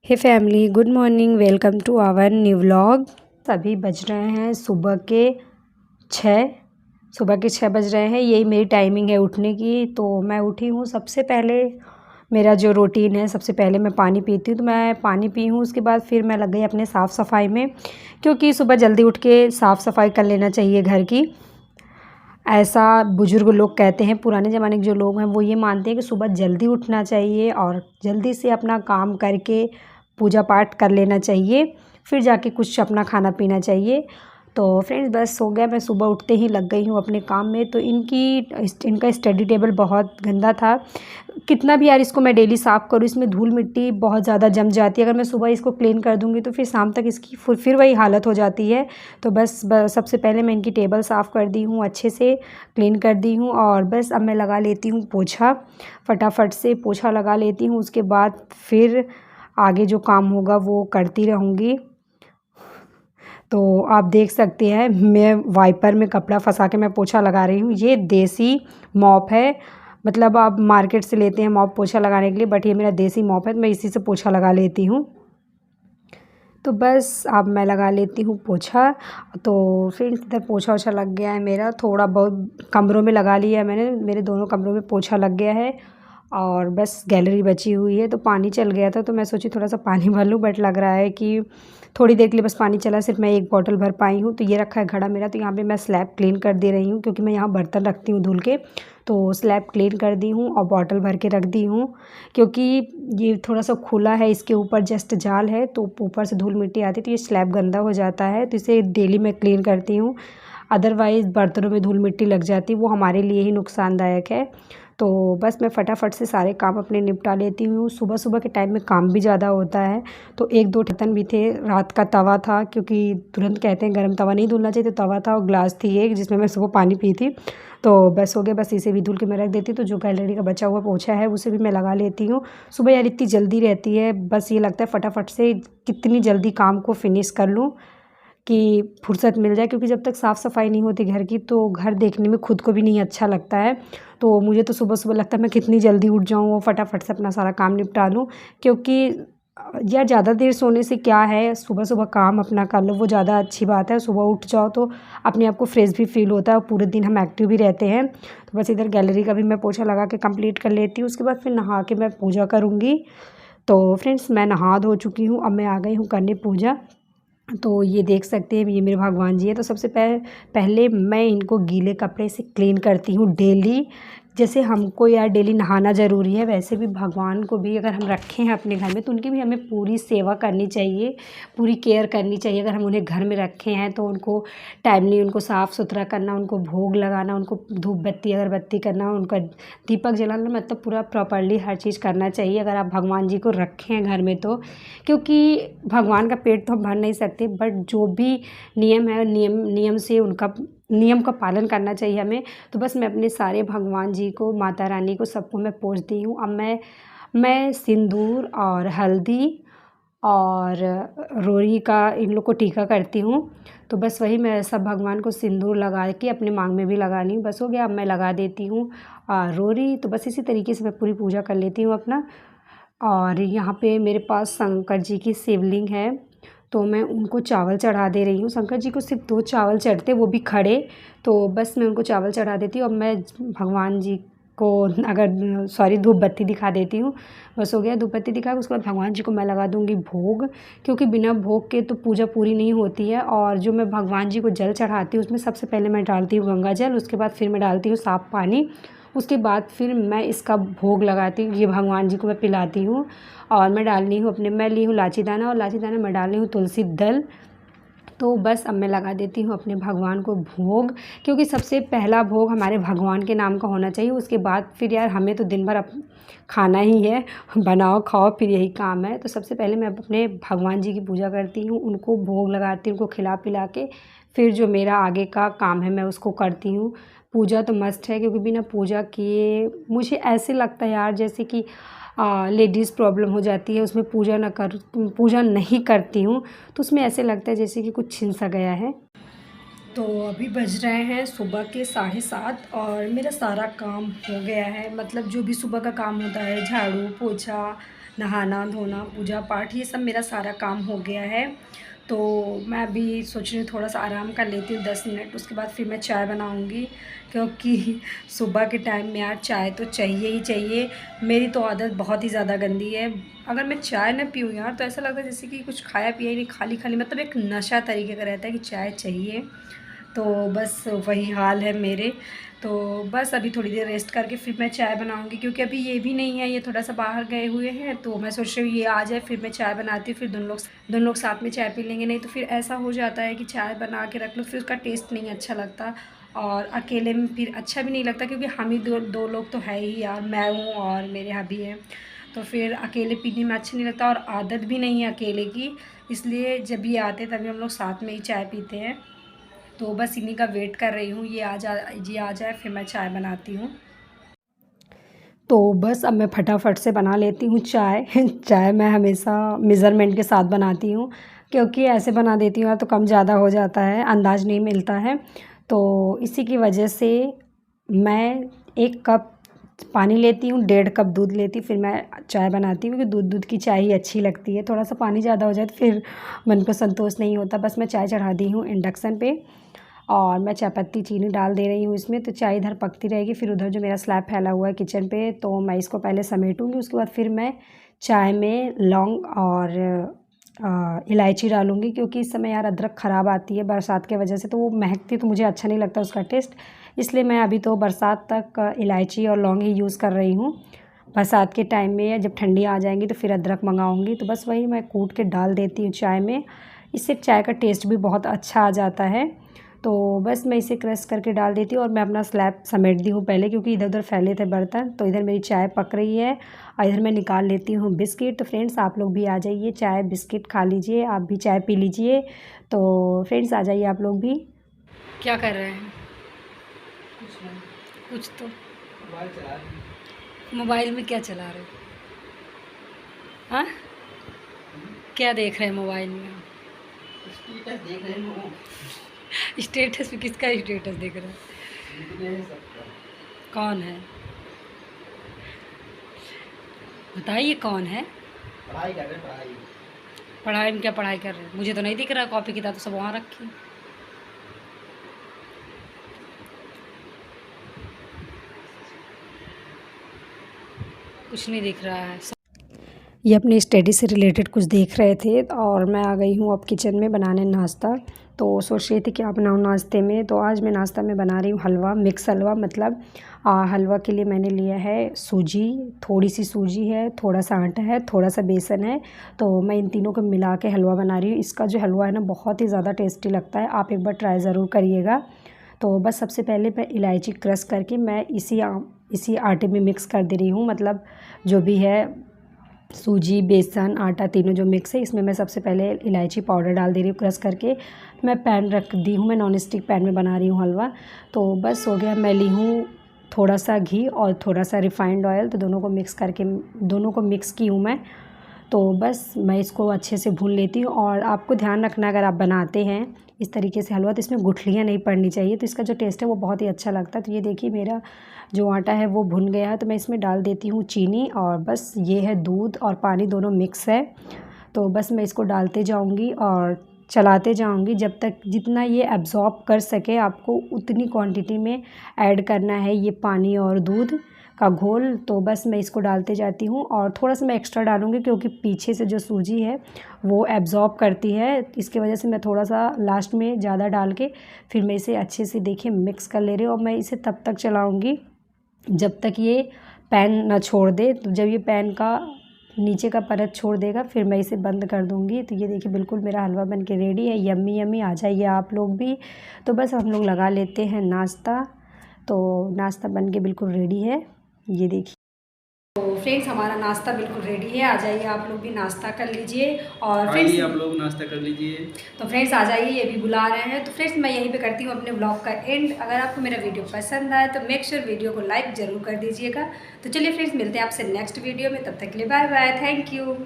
Hey family, good morning. Welcome to our new vlog. अभी बज रहे हैं सुबह के 6। सुबह के 6 बज रहे हैं। यही मेरी टाइमिंग है उठने की। तो मैं उठी हूँ। सबसे पहले मेरा जो रूटीन है, सबसे पहले मैं पानी पीती हूँ। तो मैं पानी पी हूँ, उसके बाद फिर मैं लग गई अपने साफ़ सफाई में, क्योंकि सुबह जल्दी उठ के साफ़ सफाई कर लेना चाहिए घर की। ऐसा बुज़ुर्ग लोग कहते हैं, पुराने ज़माने के जो लोग हैं वो ये मानते हैं कि सुबह जल्दी उठना चाहिए और जल्दी से अपना काम करके पूजा पाठ कर लेना चाहिए, फिर जाके कुछ अपना खाना पीना चाहिए। तो फ्रेंड्स, बस हो गया, मैं सुबह उठते ही लग गई हूँ अपने काम में। तो इनका स्टडी टेबल बहुत गंदा था। कितना भी यार इसको मैं डेली साफ़ करूँ, इसमें धूल मिट्टी बहुत ज़्यादा जम जाती है। अगर मैं सुबह इसको क्लीन कर दूँगी तो फिर शाम तक इसकी फिर वही हालत हो जाती है। तो बस सबसे पहले मैं इनकी टेबल साफ़ कर दी हूँ, अच्छे से क्लीन कर दी हूँ। और बस अब मैं लगा लेती हूँ पोछा। फटाफट से पोछा लगा लेती हूँ, उसके बाद फिर आगे जो काम होगा वो करती रहूँगी। तो आप देख सकते हैं, मैं वाइपर में कपड़ा फंसा के मैं पोछा लगा रही हूँ। ये देसी मॉप है, मतलब आप मार्केट से लेते हैं मॉप पोछा लगाने के लिए, बट ये मेरा देसी मॉप है, तो मैं इसी से पोछा लगा लेती हूँ। तो बस अब मैं लगा लेती हूँ पोछा। तो फिर इधर पोछा वोछा लग गया है मेरा। थोड़ा बहुत कमरों में लगा लिया है मैंने, मेरे दोनों कमरों में पोछा लग गया है। और बस गैलरी बची हुई है। तो पानी चल गया था, तो मैं सोची थोड़ा सा पानी भर लूँ, बट लग रहा है कि थोड़ी देर के लिए बस पानी चला, सिर्फ मैं एक बॉटल भर पाई हूँ। तो ये रखा है घड़ा मेरा। तो यहाँ पे मैं स्लैब क्लीन कर दे रही हूँ, क्योंकि मैं यहाँ बर्तन रखती हूँ धुल के। तो स्लैब क्लीन कर दी हूँ और बॉटल भर के रख दी हूँ, क्योंकि ये थोड़ा सा खुला है, इसके ऊपर जस्ट जाल है, तो ऊपर से धूल मिट्टी आती है, तो ये स्लैब गंदा हो जाता है। तो इसे डेली मैं क्लीन करती हूँ। अदरवाइज़ बर्तनों में धूल मिट्टी लग जाती है, वो हमारे लिए ही नुकसानदायक है। तो बस मैं फटाफट से सारे काम अपने निपटा लेती हूँ। सुबह सुबह के टाइम में काम भी ज़्यादा होता है। तो एक दो बर्तन भी थे, रात का तवा था, क्योंकि तुरंत कहते हैं गर्म तवा नहीं धुलना चाहिए, तो तवा था और ग्लास थी एक, जिसमें मैं सुबह पानी पी थी। तो बस हो गया, बस इसे भी धुल के मैं रख देती हूँ। तो जो गैलरी का बचा हुआ पोछा है उसे भी मैं लगा लेती हूँ। सुबह यार इतनी जल्दी रहती है, बस ये लगता है फटाफट से कितनी जल्दी काम को फिनिश कर लूँ कि फुर्सत मिल जाए, क्योंकि जब तक साफ़ सफाई नहीं होती घर की, तो घर देखने में खुद को भी नहीं अच्छा लगता है। तो मुझे तो सुबह सुबह लगता है मैं कितनी जल्दी उठ जाऊँ और फटाफट से अपना सारा काम निपटा लूँ, क्योंकि यार ज़्यादा देर सोने से क्या है, सुबह सुबह काम अपना कर लो, वो ज़्यादा अच्छी बात है। सुबह उठ जाओ तो अपने आप को फ्रेश भी फील होता है और पूरे दिन हम एक्टिव भी रहते हैं। तो बस इधर गैलरी का भी मैं पोछा लगा के कंप्लीट कर लेती हूँ। उसके बाद फिर नहा के मैं पूजा करूँगी। तो फ्रेंड्स, मैं नहा धो चुकी हूँ, अब मैं आ गई हूँ करने पूजा। तो ये देख सकते हैं, ये मेरे भगवान जी हैं। तो सबसे पहले मैं इनको गीले कपड़े से क्लीन करती हूँ डेली। जैसे हमको यार डेली नहाना ज़रूरी है, वैसे भी भगवान को भी अगर हम रखे हैं अपने घर में, तो उनकी भी हमें पूरी सेवा करनी चाहिए, पूरी केयर करनी चाहिए। अगर हम उन्हें घर में रखे हैं तो उनको टाइमली उनको साफ़ सुथरा करना, उनको भोग लगाना, उनको धूप बत्ती अगरबत्ती करना, उनका दीपक जलाना, मतलब पूरा प्रॉपर्ली हर चीज़ करना चाहिए अगर आप भगवान जी को रखे हैं घर में तो। क्योंकि भगवान का पेट तो हम भर नहीं सकते, बट जो भी नियम है, नियम से उनका नियम का पालन करना चाहिए हमें। तो बस मैं अपने सारे भगवान जी को, माता रानी को, सबको मैं पूजती हूँ। अब मैं सिंदूर और हल्दी और रोरी का इन लोग को टीका करती हूँ। तो बस वही मैं सब भगवान को सिंदूर लगा के अपने मांग में भी लगा ली हूँ। बस हो गया, अब मैं लगा देती हूँ रोरी। तो बस इसी तरीके से मैं पूरी पूजा कर लेती हूँ अपना। और यहाँ पे मेरे पास शंकर जी की शिवलिंग है, तो मैं उनको चावल चढ़ा दे रही हूँ। शंकर जी को सिर्फ 2 चावल चढ़ते, वो भी खड़े। तो बस मैं उनको चावल चढ़ा देती हूँ। अब मैं भगवान जी को अगर सॉरी धूप बत्ती दिखा देती हूँ। बस हो गया, धूप बत्ती दिखा के उसके बाद भगवान जी को मैं लगा दूँगी भोग, क्योंकि बिना भोग के तो पूजा पूरी नहीं होती है। और जो मैं भगवान जी को जल चढ़ाती हूँ, उसमें सबसे पहले मैं डालती हूँ गंगा जल, उसके बाद फिर मैं डालती हूँ साफ़ पानी, उसके बाद फिर मैं इसका भोग लगाती हूँ, ये भगवान जी को मैं पिलाती हूँ। और मैं ली हूँ इलायची दाना, और इलायची दाना मैं डाल रही हूँ तुलसी दल। तो बस अब मैं लगा देती हूँ अपने भगवान को भोग, क्योंकि सबसे पहला भोग हमारे भगवान के नाम का होना चाहिए। उसके बाद फिर यार हमें तो दिन भर खाना ही है, बनाओ खाओ, फिर यही काम है। तो सबसे पहले मैं अपने भगवान जी की पूजा करती हूँ, उनको भोग लगाती हूँ, उनको खिला पिला के फिर जो मेरा आगे का काम है मैं उसको करती हूँ। पूजा तो मस्ट है, क्योंकि बिना पूजा किए मुझे ऐसे लगता है यार जैसे कि लेडीज़ प्रॉब्लम हो जाती है, उसमें पूजा नहीं करती हूँ, तो उसमें ऐसे लगता है जैसे कि कुछ छिन सा गया है। तो अभी बज रहे हैं सुबह के 7:30 और मेरा सारा काम हो गया है। मतलब जो भी सुबह का काम होता है, झाड़ू पोछा, नहाना धोना पूजा पाठ ये सब मेरा सारा काम हो गया है। तो मैं अभी सोच रही हूँ थोड़ा सा आराम कर लेती हूँ 10 मिनट, उसके बाद फिर मैं चाय बनाऊँगी, क्योंकि सुबह के टाइम में यार चाय तो चाहिए ही चाहिए। मेरी तो आदत बहुत ही ज़्यादा गंदी है, अगर मैं चाय ना पीऊँ यार तो ऐसा लगता है जैसे कि कुछ खाया पिया ही नहीं, खाली खाली मतलब एक नशा तरीके का रहता है कि चाय चाहिए। तो बस वही हाल है मेरे। तो बस अभी थोड़ी देर रेस्ट करके फिर मैं चाय बनाऊँगी, क्योंकि अभी ये भी नहीं है, ये थोड़ा सा बाहर गए हुए हैं, तो मैं सोच रही हूँ ये आ जाए फिर मैं चाय बनाती हूँ, फिर दोनों लोग साथ में चाय पी लेंगे। नहीं तो फिर ऐसा हो जाता है कि चाय बना के रख लो फिर उसका टेस्ट नहीं अच्छा लगता, और अकेले में फिर अच्छा भी नहीं लगता, क्योंकि हम ही दो लोग तो है ही यार, मैं हूँ और मेरे हबी हैं। तो फिर अकेले पीने में अच्छा नहीं लगता, और आदत भी नहीं है अकेले की, इसलिए जब ये आते तभी हम लोग साथ में ही चाय पीते हैं। तो बस इन्हीं का वेट कर रही हूँ, ये आ जाए फिर मैं चाय बनाती हूँ। तो बस अब मैं फटाफट से बना लेती हूँ चाय। चाय मैं हमेशा मेज़रमेंट के साथ बनाती हूँ, क्योंकि ऐसे बना देती हूँ तो कम ज़्यादा हो जाता है, अंदाज़ नहीं मिलता है। तो इसी की वजह से मैं 1 कप पानी लेती हूँ, 1.5 कप दूध लेती हूँ, फिर मैं चाय बनाती हूँ, क्योंकि दूध की चाय ही अच्छी लगती है। थोड़ा-सा पानी ज़्यादा हो जाए तो फिर मन को संतोष नहीं होता। बस मैं चाय चढ़ा दी हूँ इंडक्शन पे, और मैं चाय पत्ती चीनी डाल दे रही हूँ इसमें, तो चाय इधर पकती रहेगी। फिर उधर जो मेरा स्लैब फैला हुआ है किचन पे, तो मैं इसको पहले समेटूँगी, उसके बाद फिर मैं चाय में लौंग और इलायची डालूँगी, क्योंकि इस समय यार अदरक ख़राब आती है बरसात की वजह से, तो वो महकती तो मुझे अच्छा नहीं लगता उसका टेस्ट, इसलिए मैं अभी तो बरसात तक इलायची और लौंग ही यूज़ कर रही हूँ। बरसात के टाइम में या जब ठंडी आ जाएंगी तो फिर अदरक मंगाऊँगी, तो बस वही मैं कूट के डाल देती हूँ चाय में, इससे चाय का टेस्ट भी बहुत अच्छा आ जाता है। तो बस मैं इसे क्रश करके डाल देती हूँ, और मैं अपना स्लैब समेट दी हूँ पहले, क्योंकि इधर उधर फैले थे बर्तन। तो इधर मेरी चाय पक रही है, और इधर मैं निकाल लेती हूँ बिस्किट। तो फ्रेंड्स आप लोग भी आ जाइए, चाय बिस्किट खा लीजिए, आप भी चाय पी लीजिए। तो फ्रेंड्स आ जाइए आप लोग भी। क्या कर रहे हैं? कुछ तो मोबाइल में क्या चला रहे हो? हाँ, क्या देख रहे हैं मोबाइल में? स्टेटस देख रहे हो? स्टेटस पे किसका स्टेटस देख रहे हैं? कौन है बताइए, कौन है? पढ़ाई कर रहे पढ़ाई। पढ़ाई में क्या पढ़ाई कर रहे हैं? मुझे तो नहीं दिख रहा, कॉपी किताब तो सब वहाँ रखी। कुछ नहीं दिख रहा है। ये अपनी स्टडी से रिलेटेड कुछ देख रहे थे, और मैं आ गई हूँ अब किचन में बनाने नाश्ता। तो सोच रही थी क्या बनाऊँ नाश्ते में, तो आज मैं नाश्ता में बना रही हूँ हलवा, मिक्स हलवा। मतलब हलवा के लिए मैंने लिया है सूजी, थोड़ी सी सूजी है, थोड़ा सा आटा है, थोड़ा सा बेसन है। तो मैं इन तीनों को मिला के हलवा बना रही हूँ। इसका जो हलवा है ना बहुत ही ज़्यादा टेस्टी लगता है, आप एक बार ट्राई ज़रूर करिएगा। तो बस सबसे पहले मैं इलायची क्रश करके मैं इसी आटे में मिक्स कर दे रही हूँ। मतलब जो भी है सूजी बेसन आटा तीनों जो मिक्स है, इसमें मैं सबसे पहले इलायची पाउडर डाल दे रही हूँ क्रश करके। मैं पैन रख दी हूँ, मैं नॉन स्टिक पैन में बना रही हूँ हलवा। तो बस हो गया। मैं ली हूँ थोड़ा सा घी और थोड़ा सा रिफाइंड ऑयल, तो दोनों को मिक्स की हूँ मैं। तो बस मैं इसको अच्छे से भून लेती हूँ। और आपको ध्यान रखना, अगर आप बनाते हैं इस तरीके से हलवा, तो इसमें गुठलियाँ नहीं पड़नी चाहिए, तो इसका जो टेस्ट है वो बहुत ही अच्छा लगता है। तो ये देखिए मेरा जो आटा है वो भुन गया है, तो मैं इसमें डाल देती हूँ चीनी, और बस ये है दूध और पानी दोनों मिक्स है। तो बस मैं इसको डालते जाऊँगी और चलाते जाऊँगी जब तक जितना ये एब्ज़ॉर्ब कर सके, आपको उतनी क्वांटिटी में ऐड करना है ये पानी और दूध का घोल। तो बस मैं इसको डालते जाती हूँ, और थोड़ा सा मैं एक्स्ट्रा डालूँगी, क्योंकि पीछे से जो सूजी है वो एब्ज़ॉर्ब करती है, इसकी वजह से मैं थोड़ा सा लास्ट में ज़्यादा डाल के फिर मैं इसे अच्छे से देखिए मिक्स कर ले रही हूँ। और मैं इसे तब तक चलाऊँगी जब तक ये पैन ना छोड़ दे। तो जब ये पैन का नीचे का परत छोड़ देगा फिर मैं इसे बंद कर दूँगी। तो ये देखिए बिल्कुल मेरा हलवा बन के रेडी है, यम्मी यम्मी। आ जाइए आप लोग भी। तो बस हम लोग लगा लेते हैं नाश्ता। तो नाश्ता बन के बिल्कुल रेडी है, ये देखिए। तो फ्रेंड्स हमारा नाश्ता बिल्कुल रेडी है, आ जाइए आप लोग भी नाश्ता कर लीजिए। और फ्रेंड्स आप लोग नाश्ता कर लीजिए। तो फ्रेंड्स आ जाइए, ये भी बुला रहे हैं। तो फ्रेंड्स मैं यहीं पे करती हूँ अपने ब्लॉग का एंड। अगर आपको मेरा वीडियो पसंद आए तो मेक श्योर वीडियो को लाइक ज़रूर कर दीजिएगा। तो चलिए फ्रेंड्स मिलते हैं आपसे नेक्स्ट वीडियो में, तब तक के लिए बाय बाय, थैंक यू।